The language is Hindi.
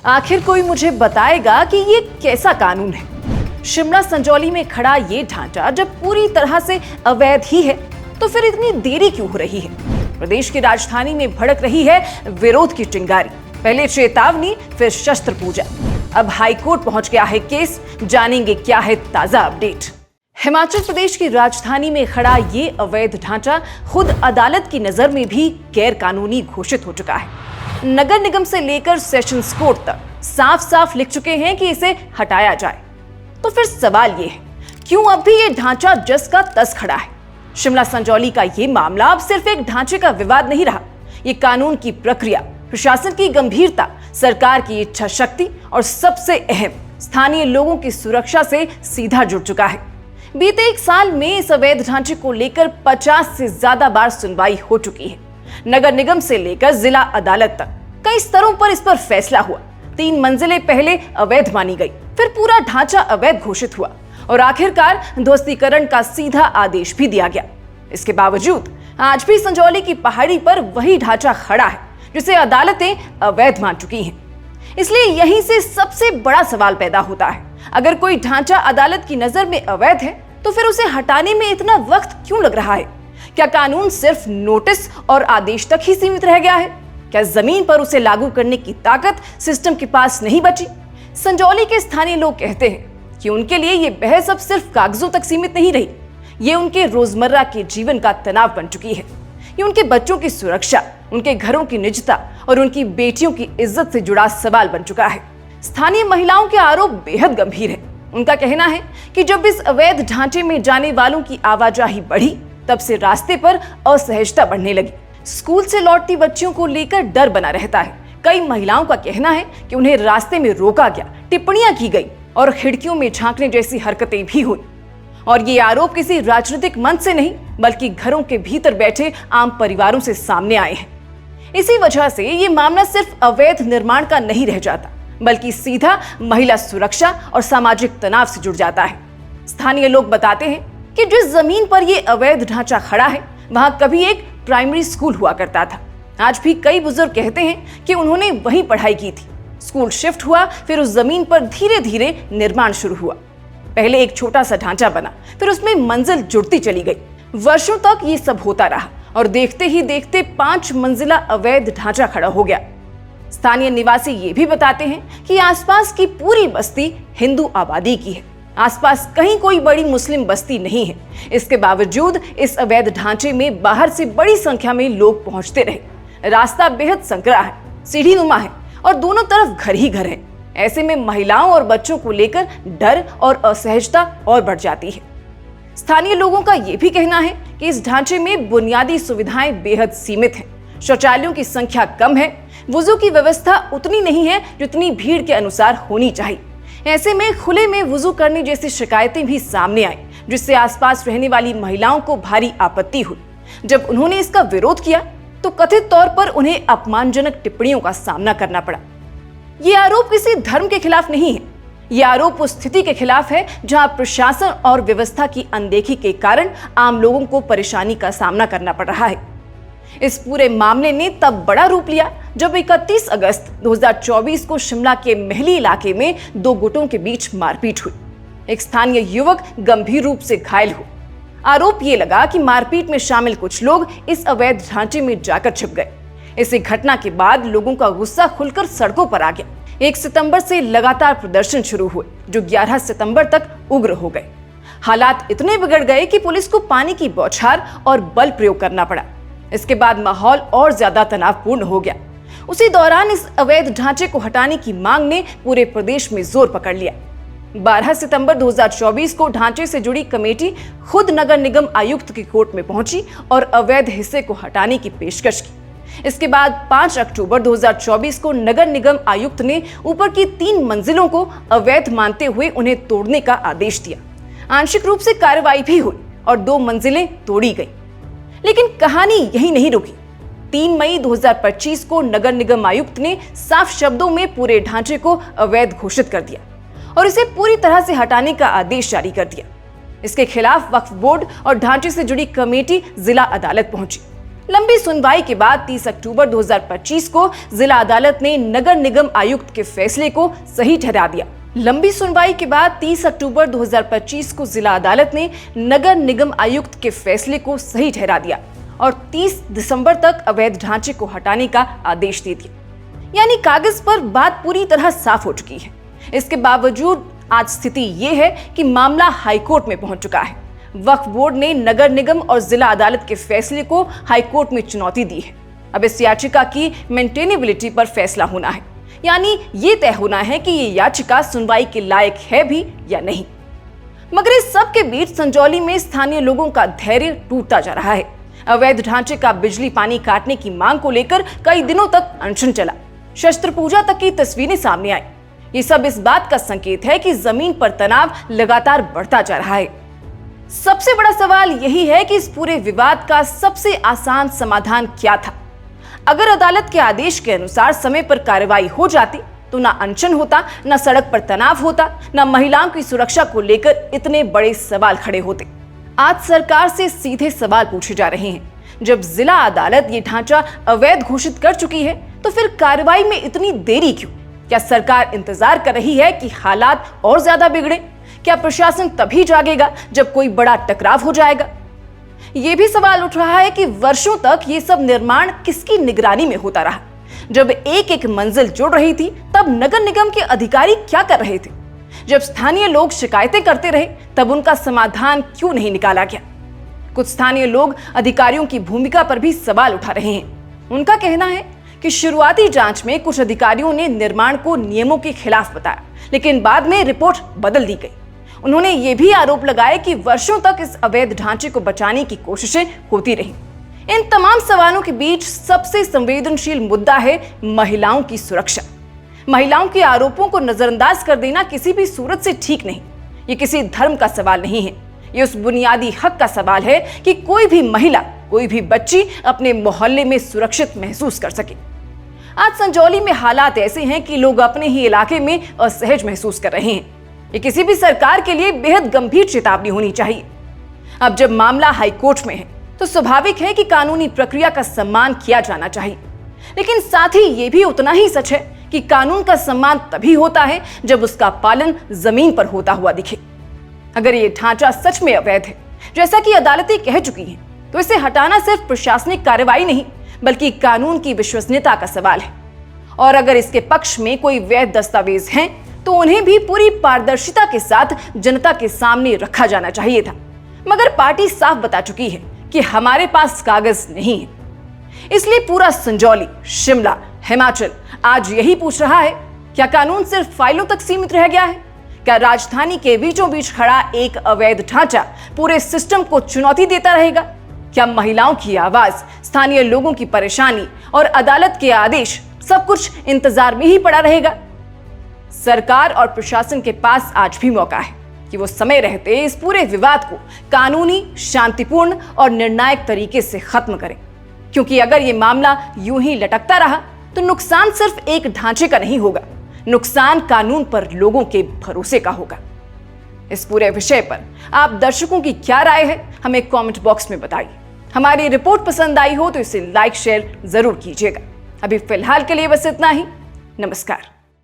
आखिर कोई मुझे बताएगा कि ये कैसा कानून है? शिमला संजौली में खड़ा ये ढांचा जब पूरी तरह से अवैध ही है तो फिर इतनी देरी क्यों हो रही है? प्रदेश की राजधानी में भड़क रही है विरोध की चिंगारी। पहले चेतावनी, फिर शस्त्र पूजा, अब हाईकोर्ट पहुंच गया है केस। जानेंगे क्या है ताजा अपडेट। हिमाचल प्रदेश की राजधानी में खड़ा ये अवैध ढांचा खुद अदालत की नजर में भी गैर कानूनी घोषित हो चुका है। नगर निगम से लेकर सेशंस कोर्ट तक साफ साफ लिख चुके हैं कि इसे हटाया जाए। तो फिर सवाल ये है, क्यों अब भी ये ढांचा जस का तस खड़ा है? शिमला संजौली का ये मामला अब सिर्फ एक ढांचे का विवाद नहीं रहा। ये कानून की प्रक्रिया, प्रशासन की गंभीरता, सरकार की इच्छा शक्ति और सबसे अहम स्थानीय लोगों की सुरक्षा से सीधा जुड़ चुका है। बीते एक साल में इस अवैध ढांचे को लेकर 50 से ज्यादा बार सुनवाई हो चुकी है। नगर निगम से लेकर जिला अदालत तक कई स्तरों पर इस पर फैसला हुआ। 3 मंजिलें पहले अवैध मानी गई, फिर पूरा ढांचा अवैध घोषित हुआ और आखिरकार ध्वस्तीकरण का सीधा आदेश भी दिया गया। इसके बावजूद आज भी संजौली की पहाड़ी पर वही ढांचा खड़ा है जिसे अदालतें अवैध मान चुकी हैं। इसलिए यहीं से सबसे बड़ा सवाल पैदा होता है, अगर कोई ढांचा अदालत की नजर में अवैध है तो फिर उसे हटाने में इतना वक्त क्यों लग रहा है? क्या कानून सिर्फ नोटिस और आदेश तक ही सीमित रह गया है? क्या जमीन पर उसे लागू करने की ताकत सिस्टम के पास नहीं बची? संजौली के स्थानीय लोग कहते हैं कि उनके लिए ये बहस अब सिर्फ कागजों तक सीमित नहीं रही, ये उनके रोजमर्रा के जीवन का तनाव बन चुकी है। ये उनके बच्चों की सुरक्षा, उनके घरों की निजता और उनकी बेटियों की इज्जत से जुड़ा सवाल बन चुका है। स्थानीय महिलाओं के आरोप बेहद गंभीर है। उनका कहना है कि जब इस अवैध ढांचे में जाने वालों की आवाजाही बढ़ी, तब से रास्ते पर असहजता बढ़ने लगी। स्कूल से लौटती बच्चियों को लेकर डर बना रहता है। कई महिलाओं का कहना है कि उन्हें रास्ते में रोका गया, टिप्पणियां की गई और खिड़कियों में झांकने जैसी हरकतें भी हुई। और ये आरोप किसी राजनीतिक मंच से नहीं, बल्कि घरों के भीतर बैठे आम परिवारों से सामने आए हैं। इसी वजह से ये मामला सिर्फ अवैध निर्माण का नहीं रह जाता, बल्कि सीधा महिला सुरक्षा और सामाजिक तनाव से जुड़ जाता है। स्थानीय लोग बताते हैं कि जिस जमीन पर यह अवैध ढांचा खड़ा है, वहां कभी एक प्राइमरी स्कूल हुआ करता था। आज भी कई बुजुर्ग कहते हैं कि उन्होंने वहीं पढ़ाई की थी। स्कूल शिफ्ट हुआ, फिर उस जमीन पर धीरे धीरे निर्माण शुरू हुआ। पहले एक छोटा सा ढांचा बना, फिर उसमें मंजिल जुड़ती चली गई। वर्षों तक ये सब होता रहा और देखते ही देखते 5 मंजिला अवैध ढांचा खड़ा हो गया। स्थानीय निवासी ये भी बताते हैं कि आसपास की पूरी बस्ती हिंदू आबादी की है। आसपास कहीं कोई बड़ी मुस्लिम बस्ती नहीं है। इसके बावजूद इस अवैध ढांचे में बाहर से बड़ी संख्या में लोग पहुंचते रहे। रास्ता बेहद संकरा है, सीढ़ीनुमा है और दोनों तरफ घर ही घर है। ऐसे में महिलाओं और बच्चों को लेकर डर और असहजता और बढ़ जाती है। स्थानीय लोगों का यह भी कहना है कि इस ढांचे में बुनियादी सुविधाएं बेहद सीमित हैं। शौचालयों की संख्या कम है, वुजू की व्यवस्था उतनी नहीं है जितनी भीड़ के अनुसार होनी चाहिए। ऐसे में खुले में वुजू करने जैसी शिकायतें भी सामने आई, जिससे आसपास रहने वाली महिलाओं को भारी आपत्ति हुई। जब उन्होंने इसका विरोध किया तो कथित तौर पर उन्हें अपमानजनक टिप्पणियों का सामना करना पड़ा। ये आरोप किसी धर्म के खिलाफ नहीं है, ये आरोप उस स्थिति के खिलाफ है जहां प्रशासन और व्यवस्था की अनदेखी के कारण आम लोगों को परेशानी का सामना करना पड़ रहा है। इस पूरे मामले ने तब बड़ा रूप लिया जब 31 अगस्त 2024 को शिमला के महली इलाके में 2 गुटों के बीच मारपीट हुई। एक स्थानीय युवक गंभीर रूप से घायल हुआ। आरोप ये लगा कि मारपीट में शामिल कुछ लोग इस अवैध ढांचे में जाकर छिप गए। इसी घटना के बाद लोगों का गुस्सा खुलकर सड़कों पर आ गया। 1 सितंबर से लगातार प्रदर्शन शुरू हुए, जो 11 सितंबर तक उग्र हो गए। हालात इतने बिगड़ गए कि पुलिस को पानी की बौछार और बल प्रयोग करना पड़ा। इसके बाद माहौल और ज्यादा तनावपूर्ण हो गया। उसी दौरान इस अवैध ढांचे को हटाने की मांग ने पूरे प्रदेश में जोर पकड़ लिया। 12 सितंबर 2024 को ढांचे से जुड़ी कमेटी खुद नगर निगम आयुक्त की कोर्ट में पहुंची और अवैध हिस्से को हटाने की पेशकश की। इसके बाद 5 अक्टूबर 2024 को नगर निगम आयुक्त ने ऊपर की 3 मंजिलों को अवैध मानते हुए उन्हें तोड़ने का आदेश दिया। आंशिक रूप से कार्रवाई भी हुई और 2 मंजिलें तोड़ी गई। लेकिन कहानी यही नहीं रुकी। 3 मई 2025 को नगर निगम आयुक्त ने साफ शब्दों में पूरे ढांचे को अवैध घोषित कर दिया और इसे पूरी तरह से हटाने का आदेश जारी कर दिया। इसके खिलाफ वक्फ बोर्ड और ढांचे से जुड़ी कमेटी जिला अदालत पहुंची। लंबी सुनवाई के बाद 30 अक्टूबर 2025 को जिला अदालत ने नगर निगम आयुक्त के फैसले को सही ठहरा दिया। लंबी सुनवाई के बाद 30 अक्टूबर 2025 को जिला अदालत ने नगर निगम आयुक्त के फैसले को सही ठहरा दिया और 30 दिसंबर तक अवैध ढांचे को हटाने का आदेश दे दिया। यानी कागज पर बात पूरी तरह साफ हो चुकी है। इसके बावजूद आज स्थिति ये है कि मामला हाईकोर्ट में पहुंच चुका है। वक्फ बोर्ड ने नगर निगम और जिला अदालत के फैसले को हाईकोर्ट में चुनौती दी है। अब इस याचिका की मेंटेनेबिलिटी पर फैसला होना है, यानी ये तय होना है कि ये याचिका सुनवाई के लायक है भी या नहीं। मगर इस सब के बीच संजौली में स्थानीय लोगों का धैर्य टूटता जा रहा है। अवैध ढांचे का बिजली पानी काटने की मांग को लेकर कई दिनों तक अनशन चला, शस्त्र पूजा तक की तस्वीरें सामने आई। ये सब इस बात का संकेत है कि जमीन पर तनाव लगातार बढ़ता जा रहा है। सबसे बड़ा सवाल यही है कि इस पूरे विवाद का सबसे आसान समाधान क्या था। अगर अदालत के आदेश के अनुसार समय पर कार्रवाई हो जाती तो ना अनशन होता, ना सड़क पर तनाव होता, ना महिलाओं की सुरक्षा को लेकर इतने बड़े सवाल खड़े होते। आज सरकार से सीधे सवाल पूछे जा रहे हैं। जब जिला अदालत ये ढांचा अवैध घोषित कर चुकी है तो फिर कार्रवाई में इतनी देरी क्यों? क्या सरकार इंतजार कर रही है कि हालात और ज्यादा बिगड़े? क्या प्रशासन तभी जागेगा जब कोई बड़ा टकराव हो जाएगा? यह भी सवाल उठ रहा है कि वर्षों तक ये सब निर्माण किसकी निगरानी में होता रहा? जब एक एक मंजिल जुड़ रही थी तब नगर निगम के अधिकारी क्या कर रहे थे? जब स्थानीय लोग शिकायतें करते रहे तब उनका समाधान क्यों नहीं निकाला गया? कुछ स्थानीय लोग अधिकारियों की भूमिका पर भी सवाल उठा रहे हैं। उनका कहना है कि शुरुआती जांच में कुछ अधिकारियों ने निर्माण को नियमों के खिलाफ बताया, लेकिन बाद में रिपोर्ट बदल दी गई। उन्होंने ये भी आरोप लगाया कि वर्षों तक इस अवैध ढांचे को बचाने की कोशिशें होती रहीं। इन तमाम सवालों के बीच सबसे संवेदनशील मुद्दा है महिलाओं की सुरक्षा। महिलाओं के आरोपों को नजरअंदाज कर देना किसी भी सूरत से ठीक नहीं। ये किसी धर्म का सवाल नहीं है, ये उस बुनियादी हक का सवाल है कि कोई भी महिला, कोई भी बच्ची अपने मोहल्ले में सुरक्षित महसूस कर सके। आज संजौली में हालात ऐसे हैं कि लोग अपने ही इलाके में असहज महसूस कर रहे हैं। ये किसी भी सरकार के लिए बेहद गंभीर चेतावनी होनी चाहिए। अब जब मामला हाईकोर्ट में है तो स्वाभाविक है कि कानूनी प्रक्रिया का सम्मान किया जाना चाहिए, लेकिन साथ ही ये भी उतना ही सच है कि कानून का सम्मान तभी होता है जब उसका पालन जमीन पर होता हुआ दिखे। अगर ये ढांचा सच में अवैध है, जैसा कि अदालतें कह चुकी हैं, तो इसे हटाना सिर्फ प्रशासनिक कार्रवाई नहीं बल्कि कानून की विश्वसनीयता का सवाल है। और अगर इसके पक्ष में कोई वैध दस्तावेज हैं तो उन्हें भी पूरी पारदर्शिता के साथ जनता के सामने रखा जाना चाहिए था। मगर पार्टी साफ बता चुकी है कि हमारे पास कागज नहीं है। इसलिए पूरा संजौली, शिमला, हिमाचल आज यही पूछ रहा है, क्या कानून सिर्फ फाइलों तक सीमित रह गया है? क्या राजधानी के बीचों बीच खड़ा एक अवैध ढांचा पूरे सिस्टम को चुनौती देता रहेगा? क्या महिलाओं की आवाज, स्थानीय लोगों की परेशानी और अदालत के आदेश सब कुछ इंतजार में ही पड़ा रहेगा? सरकार और प्रशासन के पास आज भी मौका है कि वो समय रहते इस पूरे विवाद को कानूनी, शांतिपूर्ण और निर्णायक तरीके से खत्म करें। क्योंकि अगर ये मामला यूं ही लटकता रहा तो नुकसान सिर्फ एक ढांचे का नहीं होगा, नुकसान कानून पर लोगों के भरोसे का होगा। इस पूरे विषय पर आप दर्शकों की क्या राय है, हमें कमेंट बॉक्स में बताइए। हमारी रिपोर्ट पसंद आई हो तो इसे लाइक शेयर जरूर कीजिएगा। अभी फिलहाल के लिए बस इतना ही। नमस्कार।